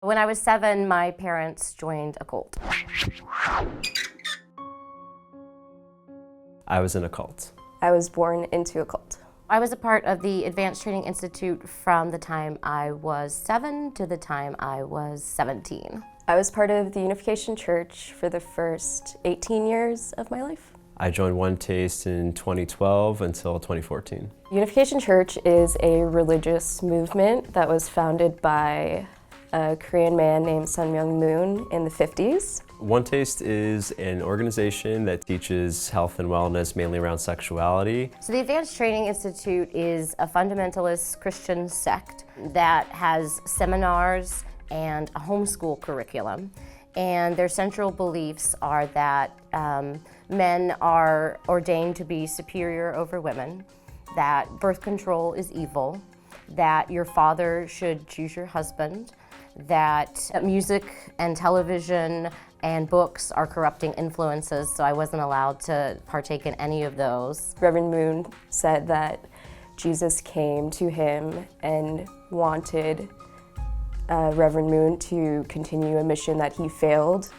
When I was 7, my parents joined a cult. I was in a cult. I was born into a cult. I was a part of the Advanced Training Institute from the time I was 7 to the time I was 17. I was part of the Unification Church for the first 18 years of my life. I joined One Taste in 2012 until 2014. Unification Church is a religious movement that was founded by a Korean man named Sun Myung Moon in the 50s. One Taste is an organization that teaches health and wellness mainly around sexuality. So the Advanced Training Institute is a fundamentalist Christian sect that has seminars and a homeschool curriculum. And their central beliefs are that men are ordained to be superior over women, that birth control is evil, that your father should choose your husband, that music and television and books are corrupting influences, so I wasn't allowed to partake in any of those. Reverend Moon said that Jesus came to him and wanted Reverend Moon to continue a mission that he failed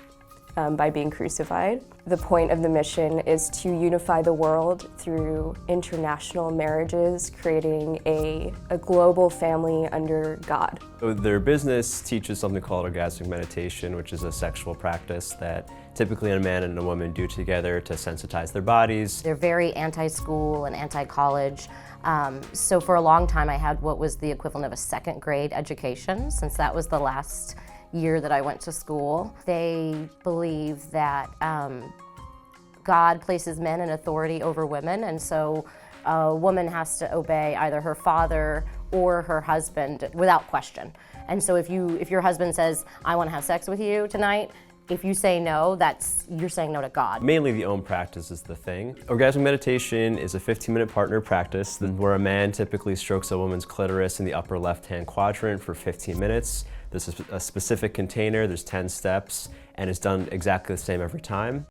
by being crucified. The point of the mission is to unify the world through international marriages, creating a global family under God. So their business teaches something called orgasmic meditation, which is a sexual practice that typically a man and a woman do together to sensitize their bodies. They're very anti-school and anti-college. So for a long time I had what was the equivalent of a second grade education, since that was the last year that I went to school. They believe that God places men in authority over women, and so a woman has to obey either her father or her husband without question. And so if your husband says, "I want to have sex with you tonight," if you say no, you're saying no to God. Mainly the own practice is the thing. Orgasmic meditation is a 15-minute partner practice where a man typically strokes a woman's clitoris in the upper left-hand quadrant for 15 minutes. There's a specific container, there's 10 steps, and it's done exactly the same every time.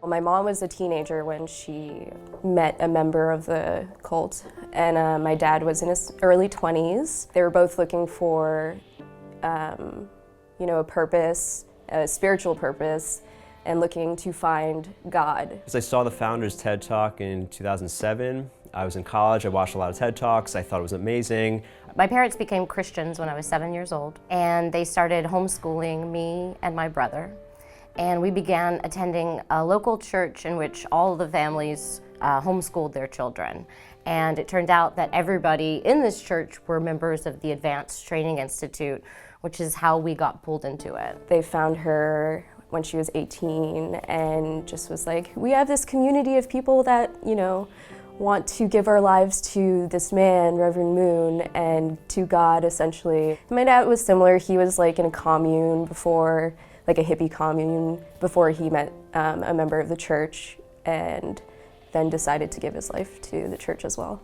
Well, my mom was a teenager when she met a member of the cult, and my dad was in his early 20s. They were both looking for a purpose, a spiritual purpose, and looking to find God. As I saw the founder's TED Talk in 2007, I was in college, I watched a lot of TED Talks, I thought it was amazing. My parents became Christians when I was 7 years old, and they started homeschooling me and my brother. And we began attending a local church in which all of the families homeschooled their children. And it turned out that everybody in this church were members of the Advanced Training Institute, which is how we got pulled into it. They found her when she was 18 and just was like, we have this community of people that, want to give our lives to this man, Reverend Moon, and to God, essentially. My dad was similar. He was like in a commune before, like a hippie commune, before he met a member of the church, and then decided to give his life to the church as well.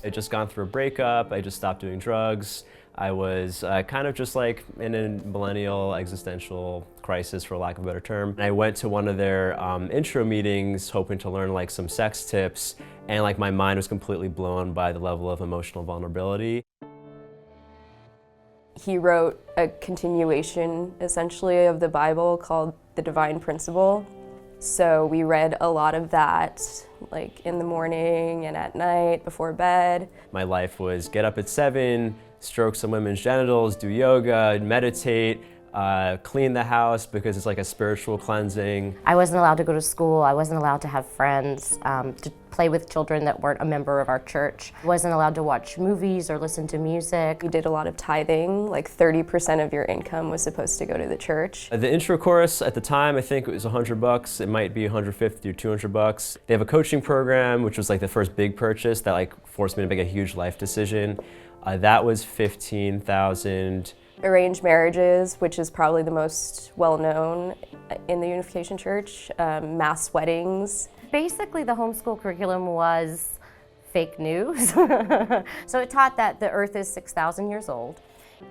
I just gone through a breakup, I just stopped doing drugs. I was kind of just like in a millennial existential crisis, for lack of a better term. And I went to one of their intro meetings hoping to learn like some sex tips, and like my mind was completely blown by the level of emotional vulnerability. He wrote a continuation, essentially, of the Bible called The Divine Principle. So we read a lot of that, like in the morning and at night before bed. My life was get up at 7, stroke some women's genitals, do yoga, meditate, clean the house because it's like a spiritual cleansing. I wasn't allowed to go to school. I wasn't allowed to have friends, to play with children that weren't a member of our church. I wasn't allowed to watch movies or listen to music. We did a lot of tithing, like 30% of your income was supposed to go to the church. The intro course at the time, I think it was $100. It might be $150 or $200. They have a coaching program, which was like the first big purchase that like forced me to make a huge life decision. That was $15,000. Arranged marriages, which is probably the most well-known in the Unification Church, mass weddings. Basically, the homeschool curriculum was fake news. So it taught that the earth is 6,000 years old.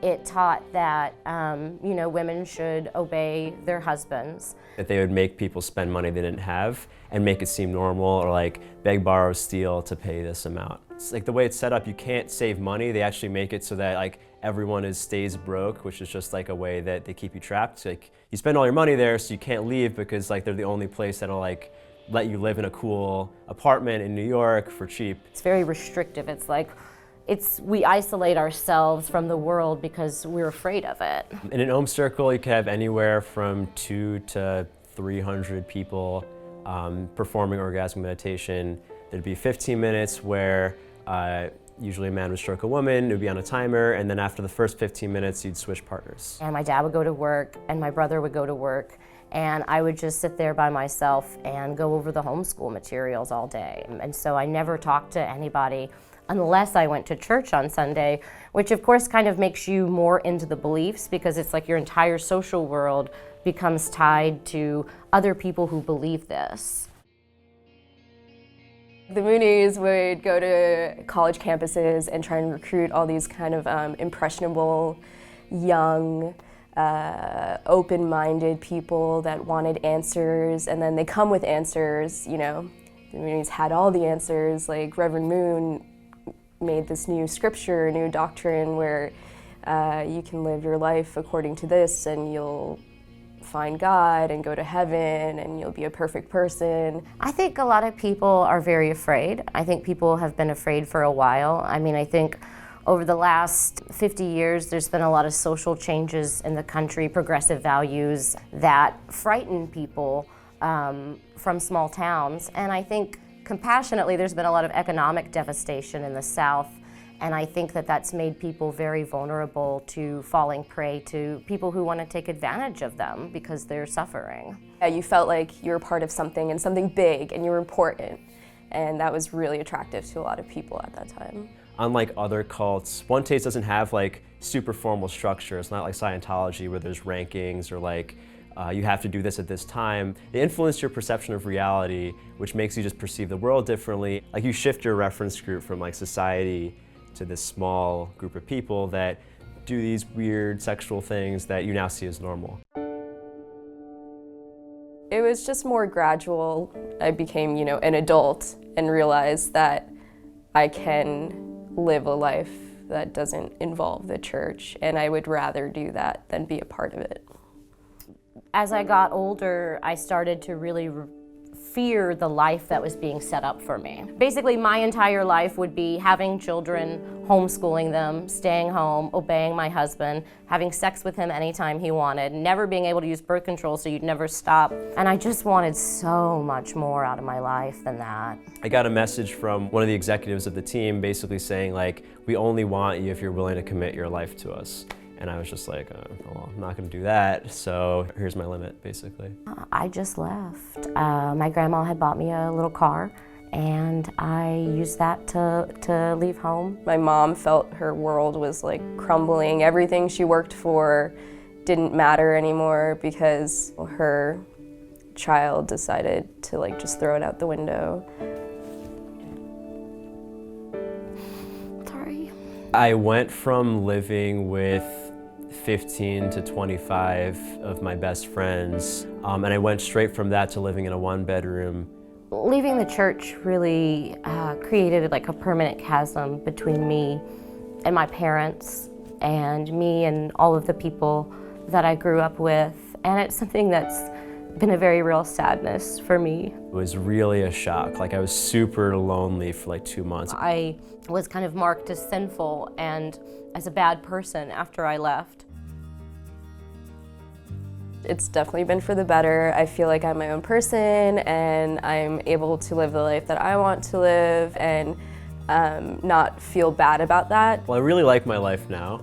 It taught that women should obey their husbands. That they would make people spend money they didn't have and make it seem normal, or like beg, borrow, steal to pay this amount. It's like the way it's set up, you can't save money. They actually make it so that like everyone stays broke, which is just like a way that they keep you trapped. So, like, you spend all your money there, so you can't leave because like they're the only place that'll like let you live in a cool apartment in New York for cheap. It's very restrictive. It's like we isolate ourselves from the world because we're afraid of it. In an Om circle, you can have anywhere from 200 to 300 people performing orgasmic meditation. There'd be 15 minutes where usually a man would stroke a woman, it would be on a timer, and then after the first 15 minutes, you'd switch partners. And my dad would go to work, and my brother would go to work, and I would just sit there by myself and go over the homeschool materials all day. And so I never talked to anybody unless I went to church on Sunday, which of course kind of makes you more into the beliefs because it's like your entire social world becomes tied to other people who believe this. The Moonies would go to college campuses and try and recruit all these kind of impressionable, young, open-minded people that wanted answers, and then they come with answers, you know. The Moonies had all the answers, like Reverend Moon made this new scripture, new doctrine where you can live your life according to this and you'll find God and go to heaven and you'll be a perfect person. I think a lot of people are very afraid. I think people have been afraid for a while. I mean, I think over the last 50 years, there's been a lot of social changes in the country, progressive values that frighten people from small towns. And I think compassionately, there's been a lot of economic devastation in the South, and I think that that's made people very vulnerable to falling prey to people who want to take advantage of them because they're suffering. Yeah, you felt like you were part of something and something big and you were important, and that was really attractive to a lot of people at that time. Unlike other cults, One Taste doesn't have like super formal structure. It's not like Scientology where there's rankings or like you have to do this at this time. They influence your perception of reality, which makes you just perceive the world differently. Like you shift your reference group from like society to this small group of people that do these weird sexual things that you now see as normal. It was just more gradual. I became, you know, an adult and realized that I can live a life that doesn't involve the church, and I would rather do that than be a part of it. As I got older, I started to really fear the life that was being set up for me. Basically, my entire life would be having children, homeschooling them, staying home, obeying my husband, having sex with him anytime he wanted, never being able to use birth control so you'd never stop. And I just wanted so much more out of my life than that. I got a message from one of the executives of the team basically saying like, we only want you if you're willing to commit your life to us. And I was just like, well, I'm not gonna do that, so here's my limit, basically. I just left. My grandma had bought me a little car, and I used that to leave home. My mom felt her world was like crumbling. Everything she worked for didn't matter anymore because her child decided to like just throw it out the window. Sorry. I went from living with 15 to 25 of my best friends, and I went straight from that to living in a one-bedroom. Leaving the church really created like a permanent chasm between me and my parents and me and all of the people that I grew up with, and it's something that's been a very real sadness for me. It was really a shock. Like I was super lonely for like 2 months. I was kind of marked as sinful and as a bad person after I left. It's definitely been for the better. I feel like I'm my own person and I'm able to live the life that I want to live and not feel bad about that. Well, I really like my life now.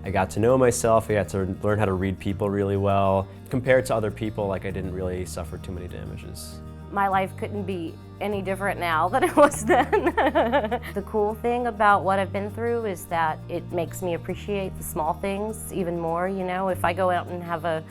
I got to know myself, I got to learn how to read people really well. Compared to other people, like I didn't really suffer too many damages. My life couldn't be any different now than it was then. The cool thing about what I've been through is that it makes me appreciate the small things even more. You know, if I go out and have a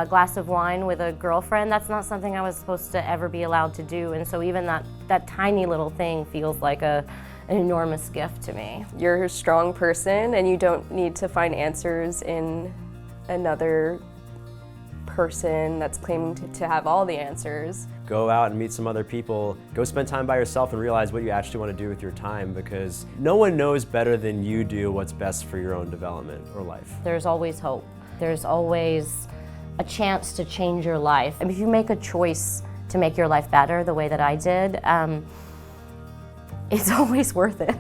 glass of wine with a girlfriend, that's not something I was supposed to ever be allowed to do. And so even that tiny little thing feels like an enormous gift to me. You're a strong person and you don't need to find answers in another person that's claiming to have all the answers. Go out and meet some other people. Go spend time by yourself and realize what you actually want to do with your time, because no one knows better than you do what's best for your own development or life. There's always hope. There's always a chance to change your life. I mean, if you make a choice to make your life better the way that I did, it's always worth it.